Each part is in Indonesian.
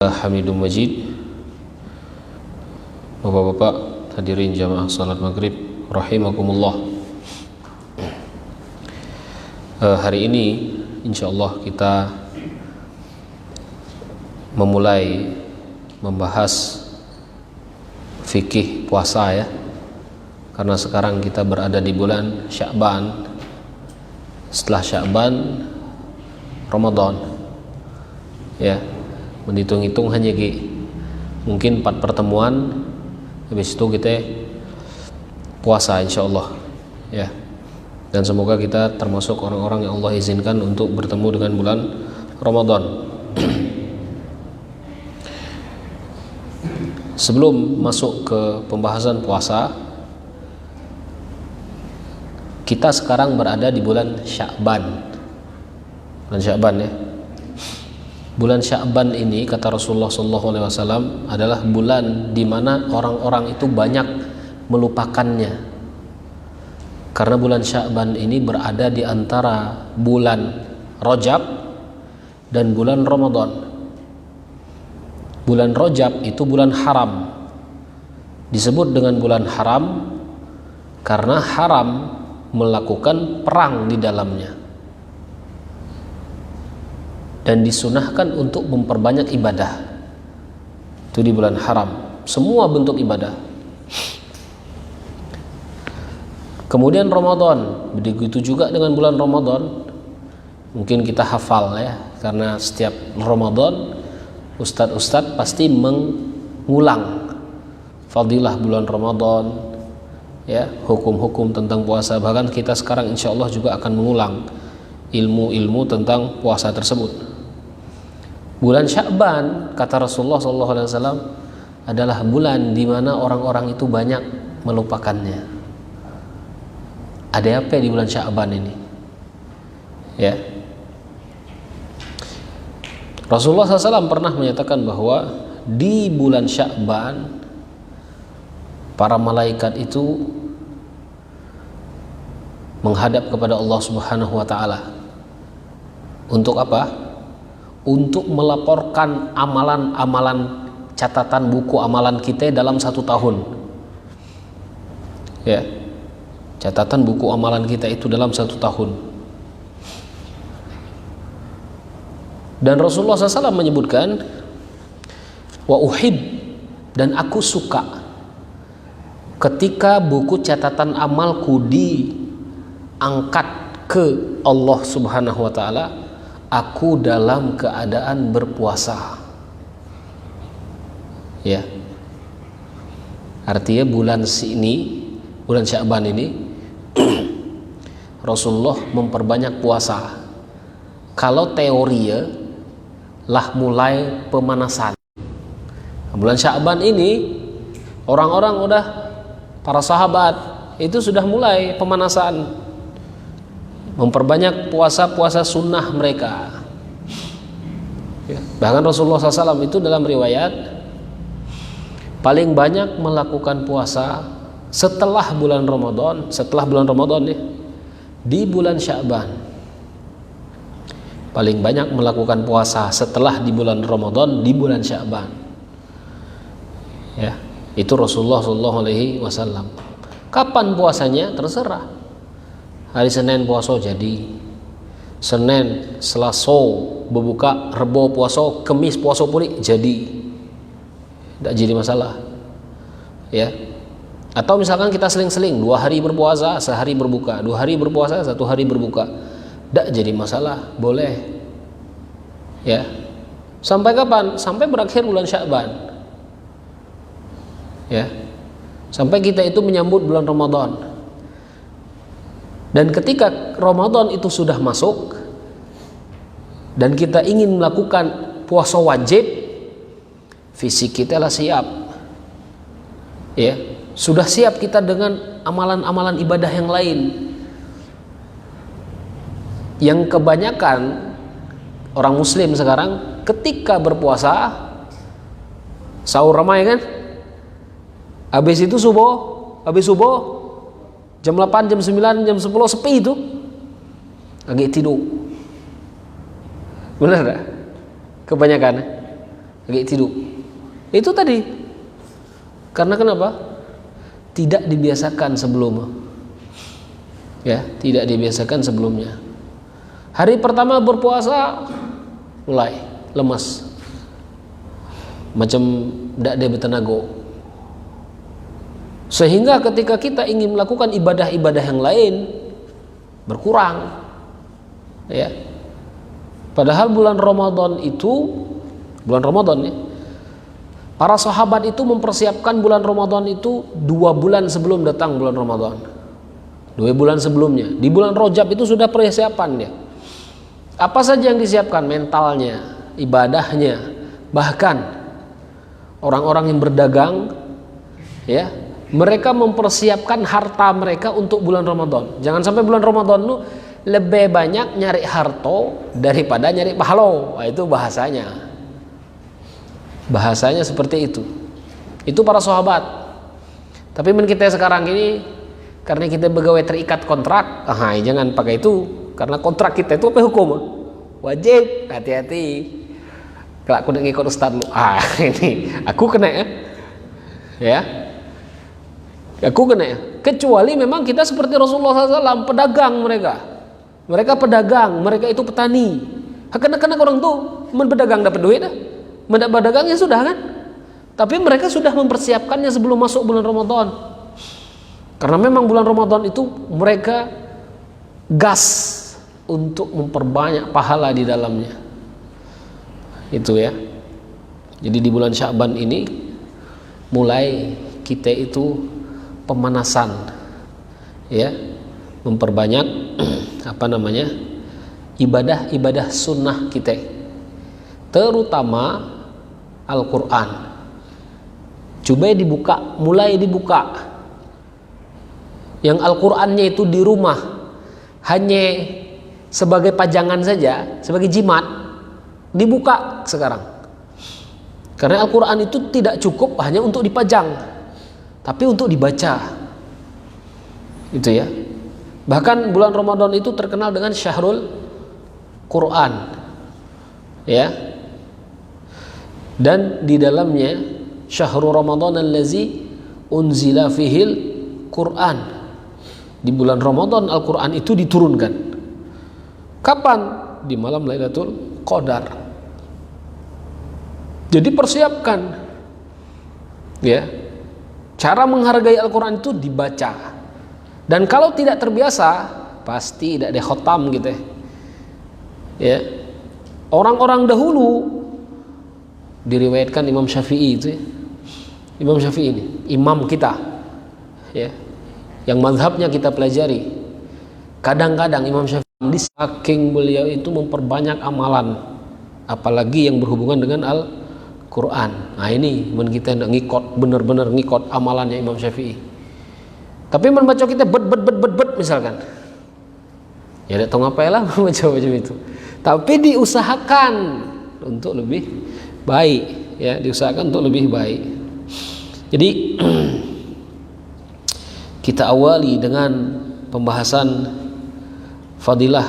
Hamidum Majid. Bapak-bapak hadirin jamaah salat maghrib rahimakumullah. Hari ini insyaallah kita memulai membahas fikih puasa ya. Karena sekarang kita berada di bulan Sya'ban. Setelah Sya'ban Ramadan. Ya. Menghitung-hitung hanya mungkin 4 pertemuan, habis itu kita puasa insyaallah ya. Dan semoga kita termasuk orang-orang yang Allah izinkan untuk bertemu dengan bulan Ramadan. Sebelum masuk ke pembahasan puasa, kita sekarang berada di bulan Sya'ban. Bulan Sya'ban ya. Bulan Sya'ban ini kata Rasulullah SAW adalah bulan di mana orang-orang itu banyak melupakannya. Karena bulan Sya'ban ini berada di antara bulan Rajab dan bulan Ramadan. Bulan Rajab itu bulan haram. Disebut dengan bulan haram karena haram melakukan perang di dalamnya. Dan disunahkan untuk memperbanyak ibadah. Itu di bulan haram, semua bentuk ibadah. Kemudian Ramadan, begitu juga dengan bulan Ramadan. Mungkin kita hafal ya, karena setiap Ramadan ustadz-ustadz pasti mengulang fadilah bulan Ramadan ya, hukum-hukum tentang puasa. Bahkan kita sekarang insyaallah juga akan mengulang ilmu-ilmu tentang puasa tersebut. Bulan Sya'ban kata Rasulullah SAW adalah bulan di mana orang-orang itu banyak melupakannya. Ada apa di bulan Sya'ban ini? Ya. Rasulullah SAW pernah menyatakan bahwa di bulan Sya'ban para malaikat itu menghadap kepada Allah Subhanahu wa taala. Untuk apa? Untuk melaporkan amalan-amalan catatan buku amalan kita dalam 1 tahun ya, catatan buku amalan kita itu dalam 1 tahun. Dan Rasulullah SAW menyebutkan wa uhib, dan aku suka ketika buku catatan amalku diangkat ke Allah Subhanahu wa taala, aku dalam keadaan berpuasa. Ya. Artinya bulan Sya'ban ini Rasulullah memperbanyak puasa. Kalau teori ya lah mulai pemanasan. Bulan Sya'ban ini orang-orang udah, para sahabat itu sudah mulai pemanasan, memperbanyak puasa-puasa sunnah mereka ya. Bahkan Rasulullah SAW itu dalam riwayat paling banyak melakukan puasa setelah bulan Ramadan ya, di bulan Sya'ban. Paling banyak melakukan puasa setelah di bulan Ramadan di bulan Sya'ban ya. Itu Rasulullah SAW. Kapan puasanya? Terserah. Hari Senin puasa jadi, Senin, Selasa berbuka, Rebo puasa, Kemis puasa pulih jadi, tidak jadi masalah ya. Atau misalkan kita seling-seling 2 hari berpuasa, sehari berbuka, 2 hari berpuasa, 1 hari berbuka, tidak jadi masalah, boleh ya. Sampai kapan? Sampai berakhir bulan Sya'ban ya, sampai kita itu menyambut bulan Ramadan. Dan ketika Ramadan itu sudah masuk dan kita ingin melakukan puasa wajib, fisik kita lah siap ya, sudah siap kita dengan amalan-amalan ibadah yang lain. Yang kebanyakan orang muslim sekarang ketika berpuasa sahur ramai kan, habis itu habis subuh jam 8, jam 9, jam 10 sepi itu lagi tidur. Benar tak? Kebanyakan lagi tidur. Itu tadi. Karena kenapa? Tidak dibiasakan sebelumnya. Ya, tidak dibiasakan sebelumnya. Hari pertama berpuasa mulai lemas. Macam tidak ada bertenaga. Sehingga ketika kita ingin melakukan ibadah-ibadah yang lain berkurang. Ya. Padahal bulan Ramadan ya, para sahabat itu mempersiapkan bulan Ramadan itu 2 bulan sebelum datang bulan Ramadan. 2 bulan sebelumnya. Di bulan Rajab itu sudah persiapan dia. Apa saja yang disiapkan? Mentalnya, ibadahnya, bahkan orang-orang yang berdagang, ya, mereka mempersiapkan harta mereka untuk bulan Ramadan. Jangan sampai bulan Ramadan itu lebih banyak nyari harta daripada nyari pahala. Itu bahasanya. Bahasanya seperti itu. Itu para sahabat. Tapi kita sekarang ini karena kita pegawai terikat kontrak, jangan pakai itu. Karena kontrak kita itu apa hukum? Wajib, hati-hati. Kalau aku ngikut ustaz lu, ini aku kena ya. Aku kena ya. Kecuali memang kita seperti Rasulullah SAW, pedagang mereka. Mereka pedagang, mereka itu petani. Kadang-kadang orang tuh berdagang dapat duit dah. Mendapat dagangnya sudah kan. Tapi mereka sudah mempersiapkannya sebelum masuk bulan Ramadan. Karena memang bulan Ramadan itu mereka gas untuk memperbanyak pahala di dalamnya. Itu ya. Jadi di bulan Sya'ban ini mulai kita itu pemanasan, ya, memperbanyak ibadah-ibadah sunnah kita, terutama Al-Quran. Coba mulai dibuka. Yang Al-Qurannya itu di rumah hanya sebagai pajangan saja, sebagai jimat, dibuka sekarang. Karena Al-Quran itu tidak cukup hanya untuk dipajang, tapi untuk dibaca. Itu ya. Bahkan bulan Ramadan itu terkenal dengan Syahrul Quran. Ya. Dan di dalamnya Syahrul Ramadan allazi unzila fihil Quran. Di bulan Ramadan Al-Quran itu diturunkan. Kapan? Di malam Lailatul Qadar. Jadi persiapkan, ya, cara menghargai Al-Quran itu dibaca. Dan kalau tidak terbiasa, pasti tidak ada khotam gitu ya. Orang-orang dahulu diriwayatkan Imam Syafi'i itu ya. Imam Syafi'i ini imam kita, ya, yang mazhabnya kita pelajari. Kadang-kadang Imam Syafi'i saking beliau itu memperbanyak amalan, apalagi yang berhubungan dengan Al-Quran. Nah ini kita ngikut, benar-benar ngikut amalannya Imam Syafi'i. Tapi membaca kita bet misalkan, ya tidak tahu ngapain lah membaca macam itu. Tapi diusahakan untuk lebih baik, ya, diusahakan untuk lebih baik. Jadi kita awali dengan pembahasan fadilah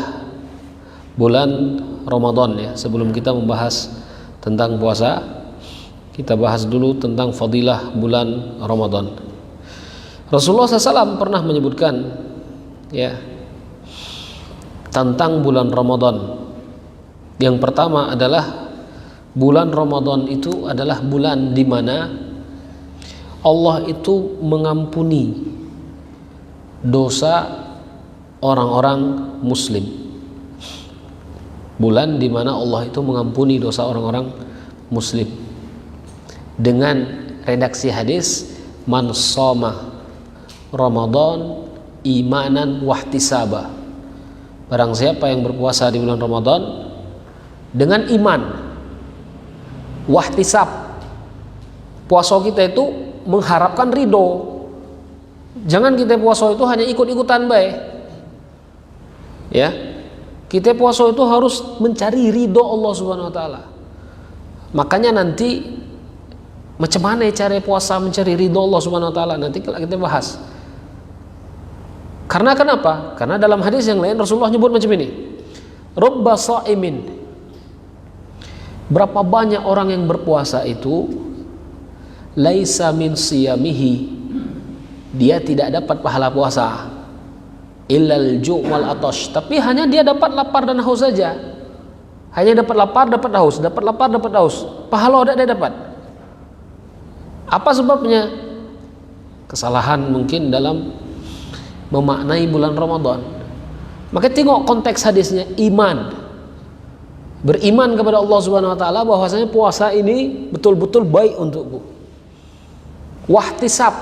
bulan Ramadan ya. Sebelum kita membahas tentang puasa, kita bahas dulu tentang fadilah bulan Ramadan. Rasulullah SAW pernah menyebutkan ya tentang bulan Ramadan. Yang pertama adalah bulan Ramadan itu adalah bulan di mana Allah itu mengampuni dosa orang-orang muslim. Bulan di mana Allah itu mengampuni dosa orang-orang muslim. Dengan redaksi hadis, man shoma Ramadan imanan wahtisaba. Barang siapa yang berpuasa di bulan Ramadan dengan iman, wahtisab, puasa kita itu mengharapkan ridho. Jangan kita puasa itu hanya ikut-ikutan baik, ya. Kita puasa itu harus mencari ridho Allah Subhanahu Wa Taala. Makanya nanti macam mana cara puasa mencari ridho Allah Subhanahu Wa Taala nanti kita bahas. Karena kenapa? Karena dalam hadis yang lain Rasulullah nyebut macam ini. Rubba sha'imin Berapa banyak orang yang berpuasa itu laisa min siyamihi, dia tidak dapat pahala puasa, illal ju' wal atash, tapi hanya dia dapat lapar dan haus saja. Hanya dapat lapar, dapat haus, dapat lapar, dapat haus. Pahala tidak dia dapat. Apa sebabnya? Kesalahan mungkin dalam memaknai bulan Ramadan. Maka tengok konteks hadisnya, iman. Beriman kepada Allah Subhanahu wa taala bahwasanya puasa ini betul-betul baik untukku. Wahtisab,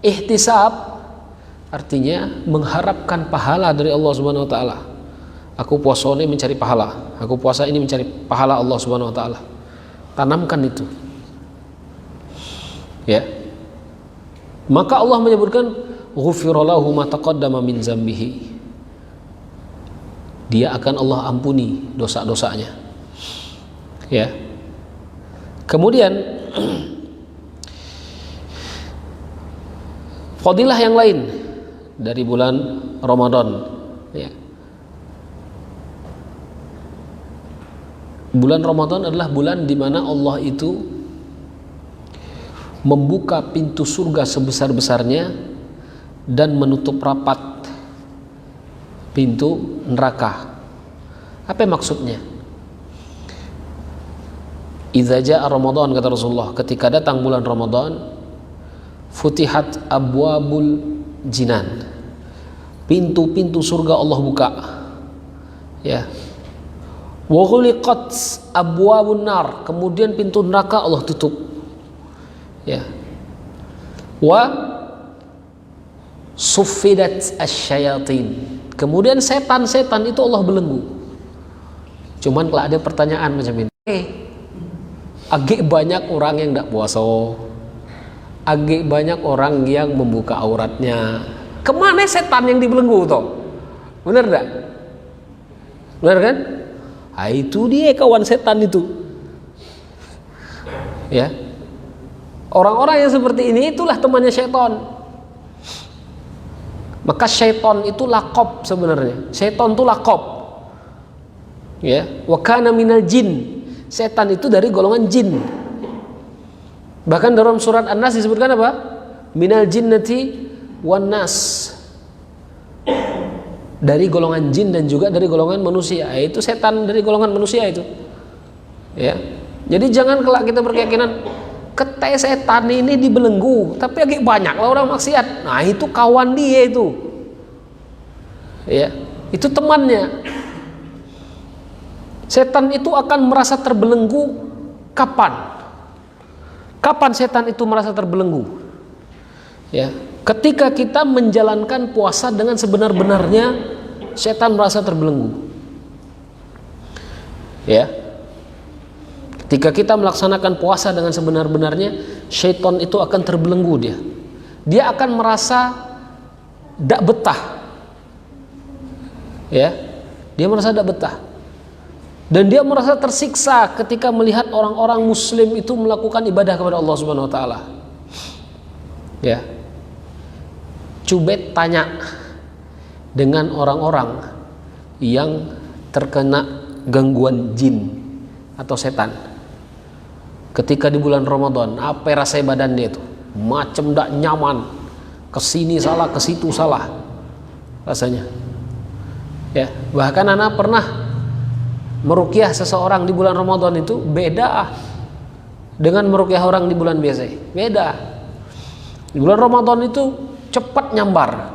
ihtisab artinya mengharapkan pahala dari Allah Subhanahu wa taala. Aku puasa ini mencari pahala. Aku puasa ini mencari pahala Allah Subhanahu wa taala. Tanamkan itu. Ya. Maka Allah menyebutkan ghufira lahu ma taqaddama min zambihi. Dia akan Allah ampuni dosa-dosanya. Ya. Kemudian fadilah yang lain dari bulan Ramadan, ya. Bulan Ramadan adalah bulan di mana Allah itu membuka pintu surga sebesar-besarnya dan menutup rapat pintu neraka. Apa maksudnya? Idza jaa Ramadan, kata Rasulullah, ketika datang bulan Ramadan, futihat abwabul jinan, pintu-pintu surga Allah buka, ya. Wa ghuliqat abwabun nar, kemudian pintu neraka Allah tutup, ya. Wa suffidat asyayatin, kemudian setan-setan itu Allah belenggu. Cuman kalau ada pertanyaan macam ini, agak banyak orang yang tidak puasa, agak banyak orang yang membuka auratnya. Kemana setan yang dibelenggu toh? Benar tidak? Benar kan? Nah, itu dia kawan setan itu. Ya. Orang-orang yang seperti ini itulah temannya syaitan. Maka syaitan itu lakob sebenarnya. Syaitan itu lakob. Ya, wa kana minal jin. Setan itu dari golongan jin. Bahkan dalam surat An-Nas disebutkan apa? Minal jinnati wan nas. Dari golongan jin dan juga dari golongan manusia. Itu setan dari golongan manusia itu. Ya. Jadi jangan kelak kita berkeyakinan ketai setan ini dibelenggu, tapi agak banyak lah orang maksiat. Nah, itu kawan dia itu. Ya, itu temannya. Setan itu akan merasa terbelenggu kapan? Kapan setan itu merasa terbelenggu? Ya, ketika kita menjalankan puasa dengan sebenar-benarnya, setan merasa terbelenggu. Ya. Ketika kita melaksanakan puasa dengan sebenar-benarnya, syaitan itu akan terbelenggu dia. Dia akan merasa tidak betah. Ya. Dia merasa tidak betah. Dan dia merasa tersiksa ketika melihat orang-orang muslim itu melakukan ibadah kepada Allah Subhanahu wa taala. Ya. Cubet tanya dengan orang-orang yang terkena gangguan jin atau setan. Ketika di bulan Ramadan, apa rasa badan dia itu? Macam tidak nyaman. Kesini salah, ke situ salah rasanya. Ya, bahkan anak pernah meruqyah seseorang di bulan Ramadan itu beda dengan meruqyah orang di bulan biasa. Beda. Di bulan Ramadan itu cepat nyambar.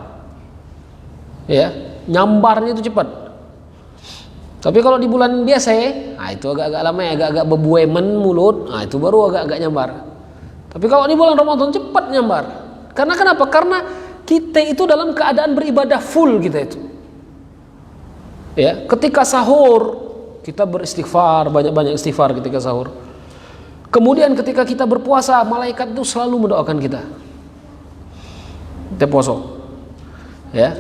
Ya, nyambarnya itu cepat. Tapi kalau di bulan biasa, nah itu agak-agak lama ya, agak-agak bebuemen mulut, nah itu baru agak-agak nyambar. Tapi kalau di bulan Ramadan cepat nyambar. Karena kenapa? Karena kita itu dalam keadaan beribadah full kita itu. Ya, ketika sahur kita beristighfar, banyak-banyak istighfar ketika sahur. Kemudian ketika kita berpuasa, malaikat itu selalu mendoakan kita. Kita puasa. Ya.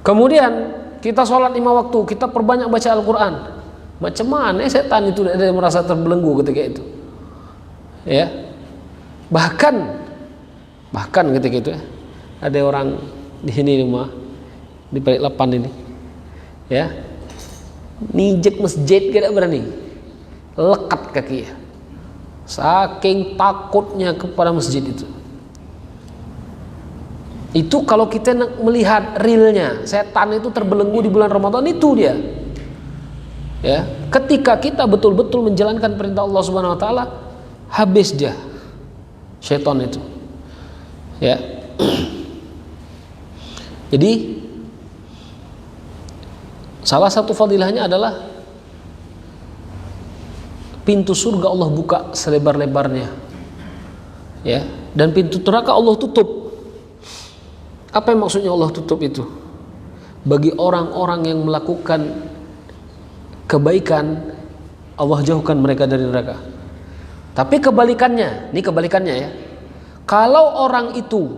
Kemudian kita sholat 5 waktu, kita perbanyak baca Al-Quran. Macam mana setan itu dia merasa terbelenggu ketika itu? Ya. Bahkan ketika itu ya, ada orang di sini rumah di Balikpapan ini. Ya. Nijek masjid tidak berani. lekat kakinya. Saking takutnya kepada masjid itu. Itu kalau kita melihat realnya, setan itu terbelenggu di bulan Ramadan, itu dia. Ya, ketika kita betul-betul menjalankan perintah Allah Subhanahu wa taala, habis dia setan itu. Ya. Jadi salah satu fadilahnya adalah pintu surga Allah buka selebar-lebarnya, ya, dan pintu neraka Allah tutup. Apa yang maksudnya Allah tutup itu? Bagi orang-orang yang melakukan kebaikan, Allah jauhkan mereka dari neraka. Tapi kebalikannya, ini kebalikannya ya. Kalau orang itu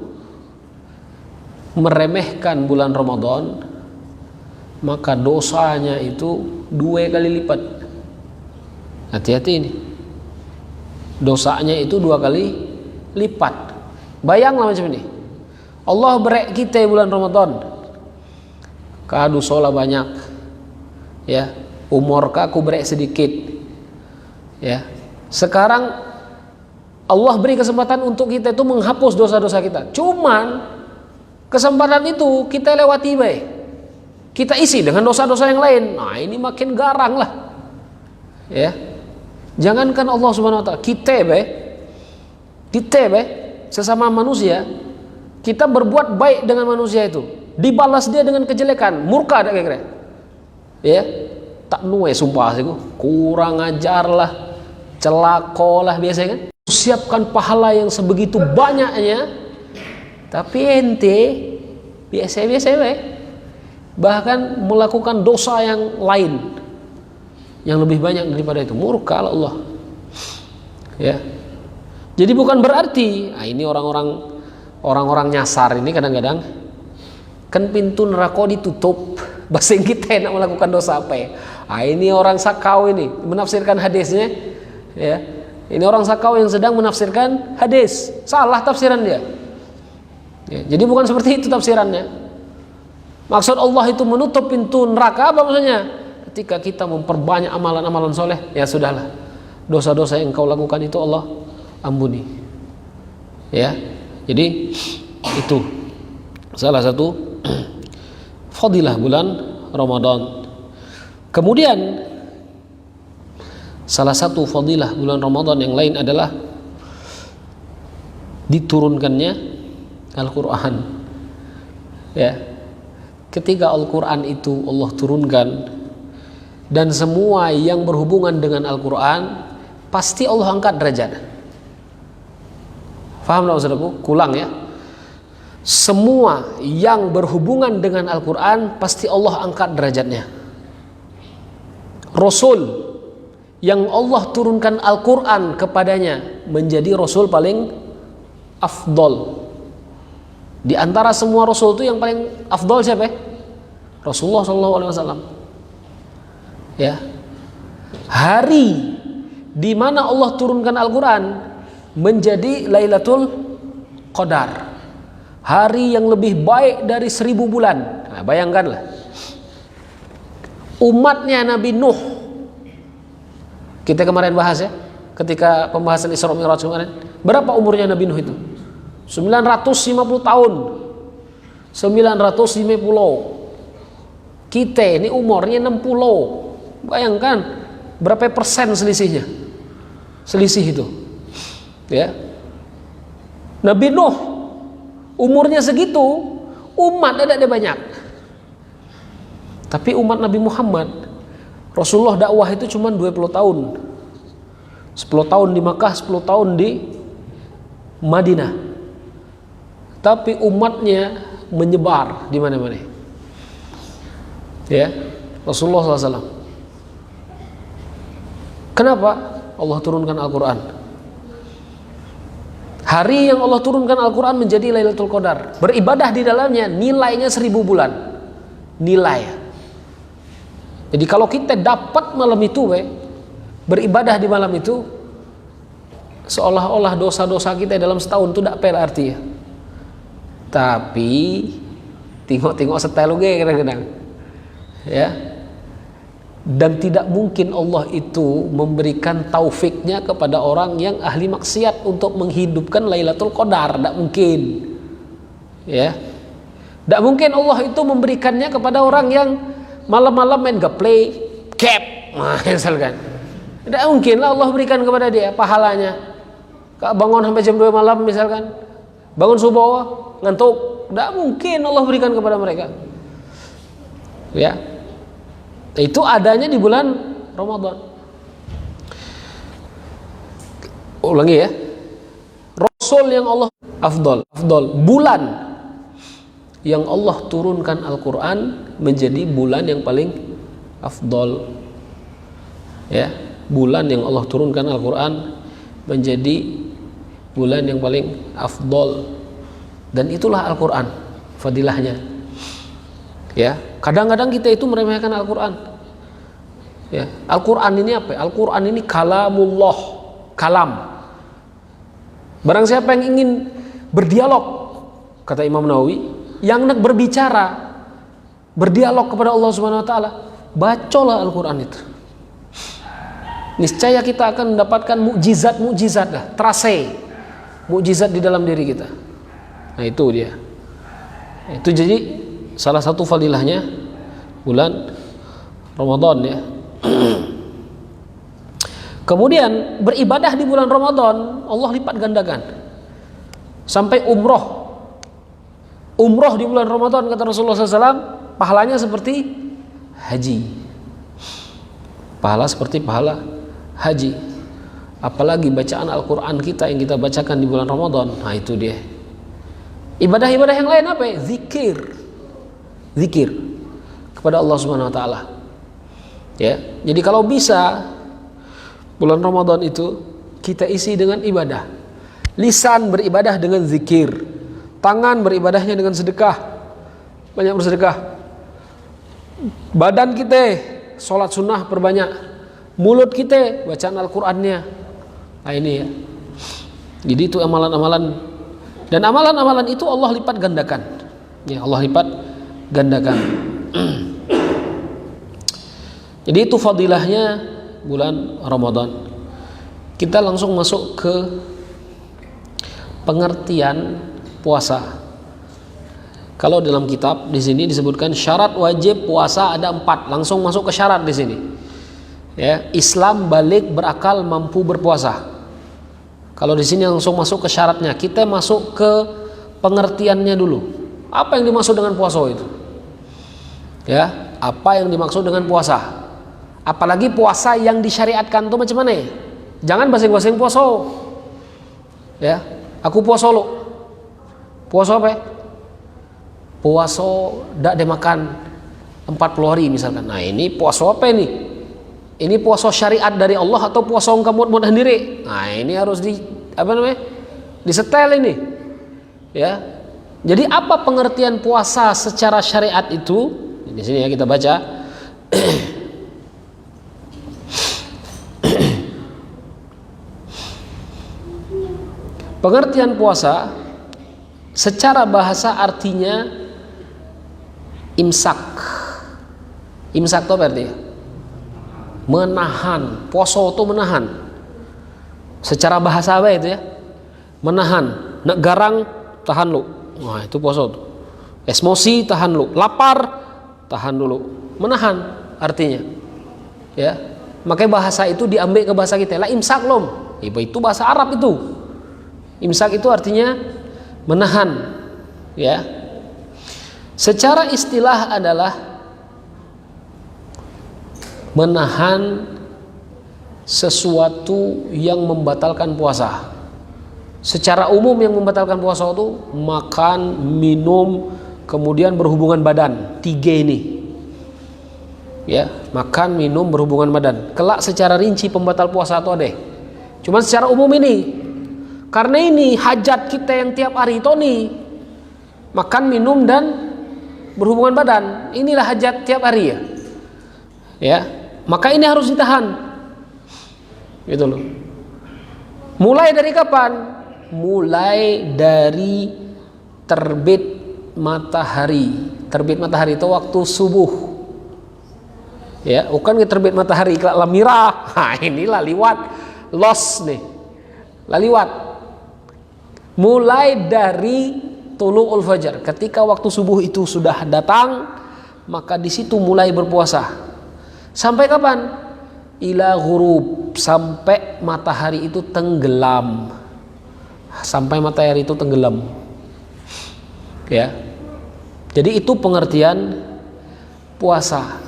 meremehkan bulan Ramadan, maka dosanya itu 2 kali lipat. Hati-hati ini. Dosanya itu 2 kali lipat. Bayanglah macam ini. Allah berek kita bulan Ramadan. Kadu sholat banyak. Ya, umur aku berek sedikit. Ya. Sekarang Allah beri kesempatan untuk kita itu menghapus dosa-dosa kita. Cuman kesempatan itu kita lewati baik. Kita isi dengan dosa-dosa yang lain. Nah, ini makin garang lah. Ya. Jangankan Allah Subhanahu wa taala, kita sesama manusia, kita berbuat baik dengan manusia itu, dibalas dia dengan kejelekan, murka ada kira-kira. Ya. Tak nuwe sumpah aku, kurang ajar lah, celakolah biasanya kan. Siapkan pahala yang sebegitu banyaknya, tapi ente biasa-biasa bahkan melakukan dosa yang lain yang lebih banyak daripada itu, murka Allah. Ya. Jadi bukan berarti ini orang-orang nyasar ini kadang-kadang kan pintu neraka ditutup, bahasa kita nak melakukan dosa apa ya? Ini orang sakau ini menafsirkan hadisnya, ya. Ini orang sakau yang sedang menafsirkan hadis, salah tafsiran dia. Ya, jadi bukan seperti itu tafsirannya. Maksud Allah itu menutup pintu neraka apa maksudnya? Ketika kita memperbanyak amalan-amalan soleh, ya sudahlah, dosa-dosa yang kau lakukan itu Allah ampuni. Ya, jadi itu salah satu fadilah bulan Ramadan. Kemudian salah satu fadilah bulan Ramadan yang lain adalah diturunkannya Al-Quran. Ya, ketika Al-Quran itu Allah turunkan, dan semua yang berhubungan dengan Al-Quran pasti Allah angkat derajat. Faham tak saudaraku? Kulang ya. Semua yang berhubungan dengan Al-Quran pasti Allah angkat derajatnya. Rasul yang Allah turunkan Al-Quran kepadanya menjadi Rasul paling afdol. Di antara semua Rasul itu yang paling afdol siapa? Rasulullah SAW. Ya, hari di mana Allah turunkan Al-Quran menjadi Lailatul Qadar, hari yang lebih baik dari 1000 bulan. Nah, bayangkanlah umatnya Nabi Nuh, kita kemarin bahas ya, ketika pembahasan Isra Mi'raj kemarin, berapa umurnya Nabi Nuh itu? 950 tahun. 950. Kita ini umurnya 60. Bayangkan berapa persen selisihnya, selisih itu, ya. Nabi Nuh umurnya segitu, umat ada banyak. Tapi umat Nabi Muhammad, Rasulullah dakwah itu cuma 20 tahun, 10 tahun di Makkah, 10 tahun di Madinah. Tapi umatnya menyebar di mana-mana. Ya, Rasulullah SAW. Kenapa Allah turunkan Al-Quran? Hari yang Allah turunkan Al-Quran menjadi Lailatul Qadar. Beribadah di dalamnya nilainya 1000 bulan. Nilai. Jadi kalau kita dapat malam itu, beribadah di malam itu, seolah-olah dosa-dosa kita dalam setahun itu tidak pel artinya. Tapi tengok-tengok setel kadang-kadang. Ya. Dan tidak mungkin Allah itu memberikan taufiknya kepada orang yang ahli maksiat untuk menghidupkan Lailatul Qadar. Tidak mungkin. Ya. Tidak mungkin Allah itu memberikannya kepada orang yang malam-malam main gaplay, cap, misalkan. Tidak mungkin lah Allah berikan kepada dia pahalanya. Bangun sampai jam 2 malam misalkan. Bangun subuh, ngantuk. Tidak mungkin Allah berikan kepada mereka. Ya. Itu adanya di bulan Ramadan. Ulangi ya. Rasul yang Allah afdal, bulan yang Allah turunkan Al-Qur'an menjadi bulan yang paling afdal. Ya, bulan yang Allah turunkan Al-Qur'an menjadi bulan yang paling afdal. Dan itulah Al-Qur'an fadilahnya. Ya, kadang-kadang kita itu meremehkan Al-Qur'an. Ya, Al-Qur'an ini apa? Al-Qur'an ini kalamullah, kalam. Barang siapa yang ingin berdialog, kata Imam Nawawi, yang nak berbicara, berdialog kepada Allah Subhanahu wa taala, bacalah Al-Qur'an itu. Niscaya kita akan mendapatkan mukjizat lah, terase mukjizat di dalam diri kita. Nah, itu dia. Itu jadi salah satu fadilahnya bulan Ramadan ya. Kemudian beribadah di bulan Ramadan Allah lipat gandakan. Sampai umroh di bulan Ramadan kata Rasulullah SAW pahalanya seperti haji. Pahala seperti pahala haji. Apalagi bacaan Al-Quran kita yang kita bacakan di bulan Ramadan. Nah itu dia. Ibadah-ibadah yang lain apa ya? Zikir kepada Allah Subhanahu wa taala. Ya. Jadi kalau bisa bulan Ramadan itu kita isi dengan ibadah. Lisan beribadah dengan zikir. Tangan beribadahnya dengan sedekah. Banyak bersedekah. Badan kita sholat sunnah perbanyak. Mulut kita bacaan Al-Qur'annya. Nah ini ya. Jadi itu amalan-amalan. Dan amalan-amalan itu Allah lipat gandakan. Ya, Allah lipat gandakan. Jadi itu fadilahnya bulan Ramadan. Kita langsung masuk ke pengertian puasa. Kalau dalam kitab di sini disebutkan syarat wajib puasa ada 4. Langsung masuk ke syarat di sini. Ya, Islam balik berakal mampu berpuasa. Kalau di sini langsung masuk ke syaratnya. Kita masuk ke pengertiannya dulu. Apa yang dimaksud dengan puasa itu? Ya, apa yang dimaksud dengan puasa? Apalagi puasa yang disyariatkan itu macam mana? Jangan basing-basing puasa. Ya, aku puasa lo. Puasa apa? Puasa tidak dimakan 40 hari misalkan. Nah ini puasa apa ini? Ini puasa syariat dari Allah atau puasa kamu buat sendiri? Nah ini harus disetel ini. Ya. Jadi apa pengertian puasa secara syariat itu? Di sini ya kita baca. Pengertian puasa secara bahasa artinya imsak. Imsak itu apa artinya? Menahan. Puasa itu menahan. Secara bahasa apa itu ya? Menahan. Nak garang tahan lu. Wah itu puasa itu. Emosi tahan lu. Lapar tahan dulu. Menahan artinya. Ya. Makanya bahasa itu diambil ke bahasa kita. Lah imsak lom. Itu bahasa Arab itu. Imsak itu artinya menahan. Ya. Secara istilah adalah menahan sesuatu yang membatalkan puasa. Secara umum yang membatalkan puasa itu makan, minum, kemudian berhubungan badan. 3 ini. Ya, makan, minum, berhubungan badan. Kelak secara rinci pembatal puasa itu ada. Cuma secara umum ini. Karena ini hajat kita yang tiap hari itu nih. Makan, minum dan berhubungan badan. Inilah hajat tiap hari ya. Ya. Maka ini harus ditahan. Gitu loh. Mulai dari kapan? Mulai dari terbit matahari. Terbit matahari itu waktu subuh. Ya, bukan terbit matahari iklat lamirah. Nah, inilah liwat, los nih. Laliwat. Mulai dari tulu'ul fajar, ketika waktu subuh itu sudah datang, maka di situ mulai berpuasa. Sampai kapan? Ila ghurub, sampai matahari itu tenggelam. Sampai matahari itu tenggelam. Ya. Jadi itu pengertian puasa.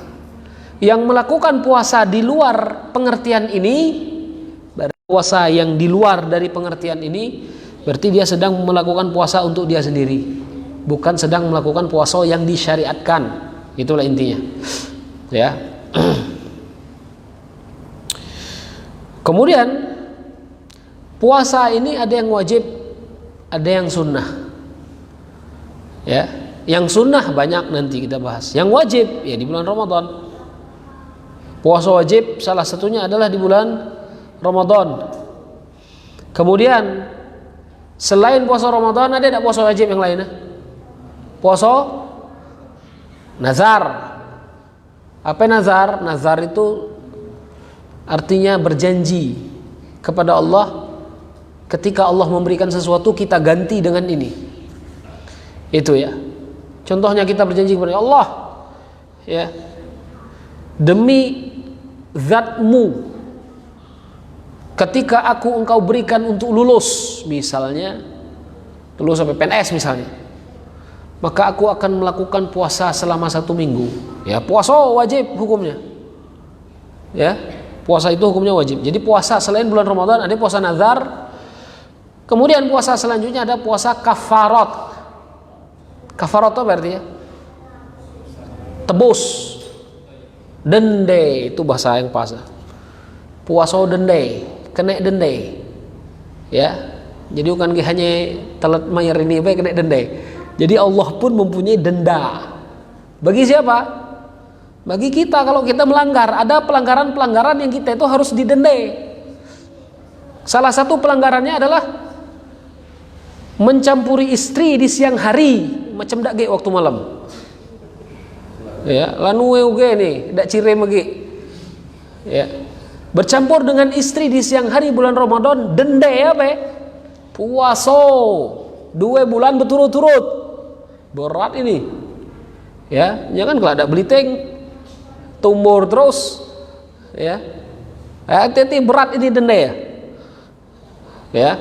Yang melakukan puasa di luar pengertian ini, puasa yang di luar dari pengertian ini, berarti dia sedang melakukan puasa untuk dia sendiri, bukan sedang melakukan puasa yang disyariatkan. Itulah intinya. Ya. Kemudian puasa ini ada yang wajib, ada yang sunnah. Ya, yang sunnah banyak nanti kita bahas. Yang wajib ya di bulan Ramadan. Puasa wajib salah satunya adalah di bulan Ramadan. Kemudian selain puasa Ramadan ada tidak puasa wajib yang lainnya? Puasa nazar. Apa nazar? Nazar itu artinya berjanji kepada Allah, ketika Allah memberikan sesuatu kita ganti dengan ini. Itu ya. Contohnya kita berjanji kepada Allah, ya, demi zatmu, ketika engkau berikan untuk lulus, misalnya lulus sampai PNS misalnya, maka aku akan melakukan puasa selama 1 minggu. Ya, puasa wajib hukumnya. Ya, puasa itu hukumnya wajib. Jadi puasa selain bulan Ramadan ada puasa nazar. Kemudian puasa selanjutnya ada puasa kafarat. Kafarat apa artinya? Tebus. Dende itu bahasa yang pas. Puasa dende, kena dende. Ya. Jadi bukan hanya telat mayar ini baik kena dende. Jadi Allah pun mempunyai denda. Bagi siapa? Bagi kita. Kalau kita melanggar, ada pelanggaran-pelanggaran yang kita itu harus didende. Salah satu pelanggarannya adalah mencampuri istri di siang hari, macam dak ge waktu malam. Ya, lanu uge nih, dak cire magi. Ya. Bercampur dengan istri di siang hari bulan Ramadan, dende apa? Puasa 2 bulan berturut-turut. Berat ini. Ya, jangan kalau ada beliting tumor terus. Ya. Hati-hati berat ini dende ya. Ya.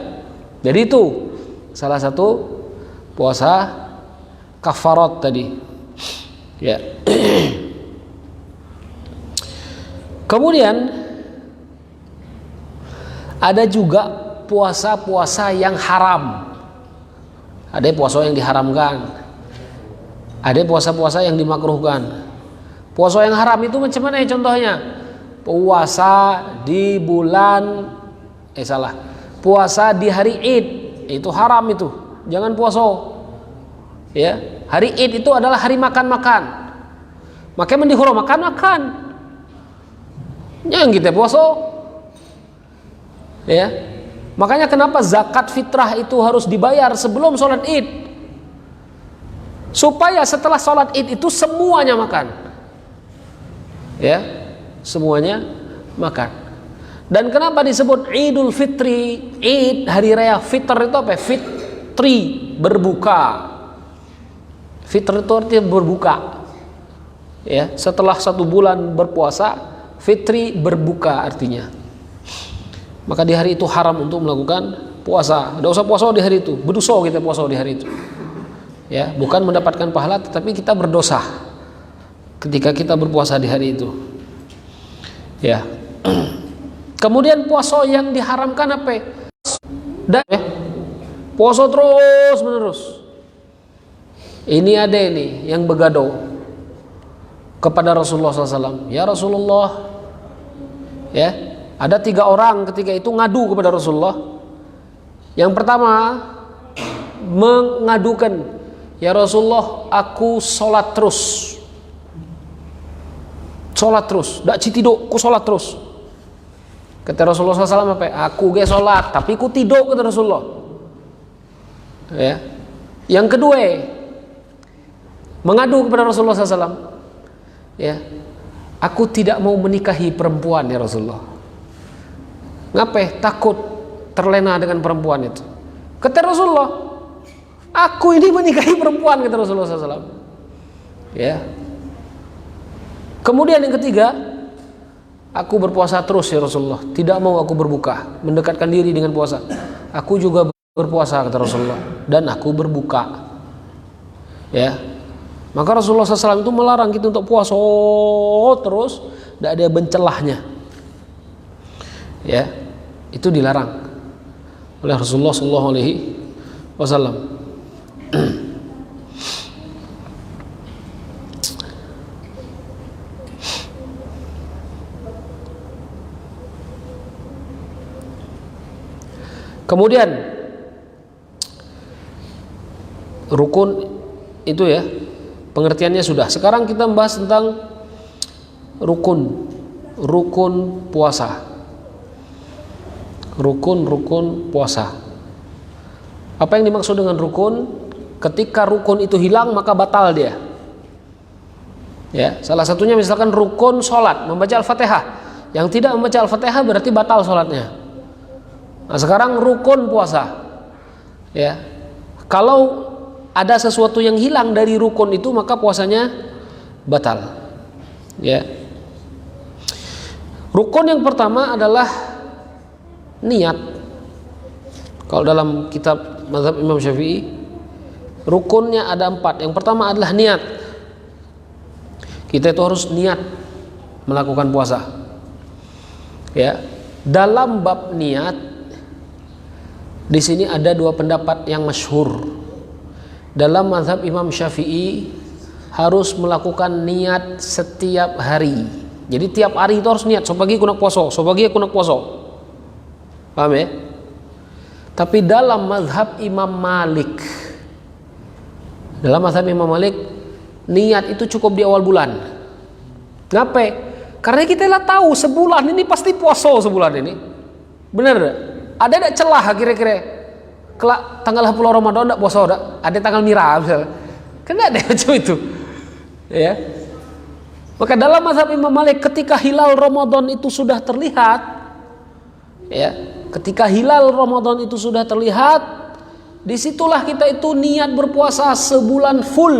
Jadi itu salah satu puasa kafarat tadi. Ya. Kemudian ada juga puasa-puasa yang haram. Ada puasa yang diharamkan. Ada puasa-puasa yang dimakruhkan. Puasa yang haram itu macam mana ya contohnya? Puasa di bulan puasa di hari Id. Itu haram itu. Jangan puasa. Ya, hari Id itu adalah hari makan-makan. Makanya mendihuro makan-makan. Jangan kita puasa. Ya. Makanya kenapa zakat fitrah itu harus dibayar sebelum sholat Id? Supaya setelah sholat Id itu semuanya makan. Ya, semuanya makan. Dan kenapa disebut Idul Fitri? Id, hari raya fitr itu apa? Fitri, berbuka. Fitr itu artinya berbuka. Ya, setelah 1 bulan berpuasa, fitri berbuka artinya. Maka di hari itu haram untuk melakukan puasa. Tidak usah puasa di hari itu. Berdosa kita puasa di hari itu. Ya, bukan mendapatkan pahala, tetapi kita berdosa ketika kita berpuasa di hari itu. Ya. Kemudian puasa yang diharamkan apa? Puasa terus menerus. Ini ada ini yang begado kepada Rasulullah SAW. Ya Rasulullah, ya, ada 3 orang ketika itu ngadu kepada Rasulullah. Yang pertama mengadukan, ya Rasulullah, aku sholat terus, dak citiduk, aku sholat terus. Kata Rasulullah SAW apa? Aku ge sholat, tapi aku tidur, kata Rasulullah. Ya. Yang kedua, mengadu kepada Rasulullah SAW. Ya. aku tidak mau menikahi perempuan ya Rasulullah. Ngapain? Takut terlena dengan perempuan itu. Kata Rasulullah, aku ini menikahi perempuan, kata Rasulullah SAW. Ya. Kemudian yang ketiga, aku berpuasa terus ya Rasulullah. Tidak mau aku berbuka, mendekatkan diri dengan puasa. Aku juga berpuasa, kata Rasulullah, dan aku berbuka. Ya. Maka Rasulullah SAW itu melarang kita untuk puasa terus, tidak ada bencelahnya. Ya, itu dilarang oleh Rasulullah SAW. Kemudian rukun itu ya, pengertiannya sudah. Sekarang kita membahas tentang rukun puasa. Rukun puasa. Apa yang dimaksud dengan rukun? Ketika rukun itu hilang maka batal dia. Ya, salah satunya misalkan rukun sholat, membaca Al-Fatihah. Yang tidak membaca Al-Fatihah berarti batal sholatnya. Nah, sekarang rukun puasa. Ya, kalau ada sesuatu yang hilang dari rukun itu maka puasanya batal. Ya. Rukun yang pertama adalah niat. Kalau dalam kitab mazhab Imam Syafi'i, rukunnya ada 4. Yang pertama adalah niat. Kita itu harus niat melakukan puasa. Ya, dalam bab niat di sini ada 2 pendapat yang masyhur. Dalam mazhab Imam Syafi'i harus melakukan niat setiap hari. Jadi tiap hari itu harus niat. So pagi aku nak puasa, so pagi aku nak puasa. Paham ya? Tapi dalam mazhab Imam Malik, niat itu cukup di awal bulan. Kenapa? Karena kita lah tahu sebulan ini pasti puasa sebulan ini. Benar tak? Ada tak celah kira-kira? Kelak tanggal 10 Ramadan tak puasa tak? Ada tanggal merah misalnya. Kan ada macam itu. Ya. Maka dalam mazhab Imam Malik ketika hilal Ramadan itu sudah terlihat, ya, ketika hilal Ramadan itu sudah terlihat, disitulah kita itu niat berpuasa sebulan full,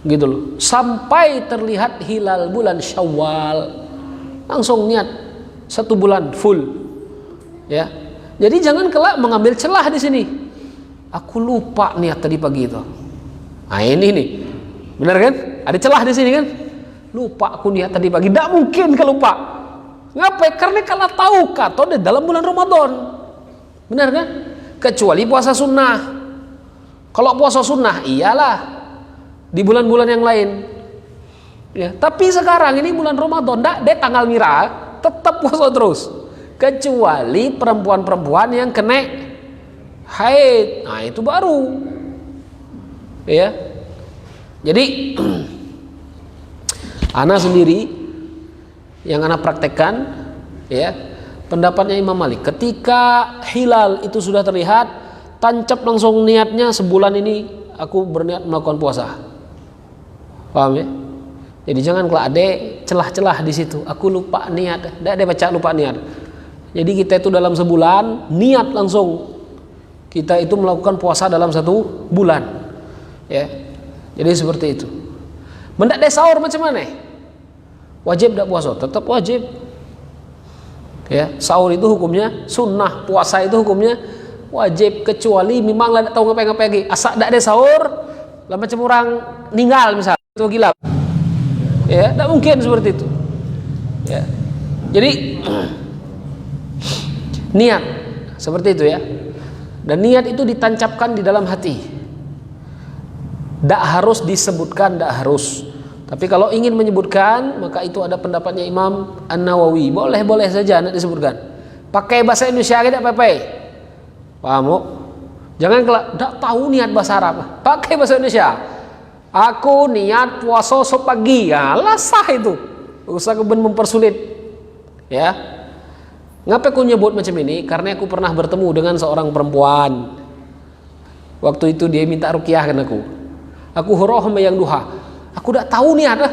gitu loh, sampai terlihat hilal bulan Syawal, langsung niat 1 bulan full, ya. Jadi jangan kelak mengambil celah di sini. Aku lupa niat tadi pagi itu. Nah ini nih, benar kan? Ada celah di sini kan? Lupa aku niat tadi pagi. Tidak mungkin kalau lupa. Ngapain? Karena kalau tahu kata di dalam bulan Ramadan, benar kan? Kecuali puasa sunnah. Kalau puasa sunnah, iyalah di bulan-bulan yang lain. Ya, tapi sekarang ini bulan Ramadan, tidak ada tanggal merah, tetap puasa terus. Kecuali perempuan-perempuan yang kena haid, nah itu baru. Ya, jadi ana sendiri yang ana praktekkan, ya, pendapatnya Imam Malik. Ketika hilal itu sudah terlihat, tancap langsung niatnya sebulan ini aku berniat melakukan puasa. Paham ya? Jadi jangan kalau ada celah-celah di situ. Aku lupa niat, tidak ada baca lupa niat. Jadi kita itu dalam sebulan niat langsung kita itu melakukan puasa dalam 1 bulan, ya. Jadi seperti itu. Mendak ada sahur macam mana? Wajib tak puasa? Tetap wajib. Ya, sahur itu hukumnya sunnah, puasa itu hukumnya wajib, kecuali memang lah tak tahu ngapain-ngapain lagi. Asal tak ada sahur, lah macam orang meninggal misalnya, itu gila. Ya, tak mungkin seperti itu. Ya. Jadi niat seperti itu ya. Dan niat itu ditancapkan di dalam hati. Tak harus disebutkan, tak harus. Tapi kalau ingin menyebutkan, maka itu ada pendapatnya Imam An-Nawawi. Boleh-boleh saja nak disebutkan. Pakai bahasa Indonesia aja tak apa-apa. Paham? Jangan kalau tak tahu niat bahasa Arab, pakai bahasa Indonesia. Aku niat puasa sepagi. Ya, lah sah itu. Usah keben mempersulit. Ya. Ngapa aku nyebut macam ini? Karena aku pernah bertemu dengan seorang perempuan. Waktu itu dia minta ruqyah kan aku. Aku horoh yang duha. Aku tak tahu niat lah.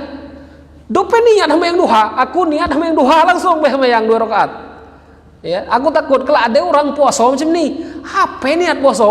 Dope niat sama yang duha, aku niat sama yang duha langsung sama yang 2 rakaat. Ya, aku takut kalau ada orang puasa macam ni, apa niat puasa?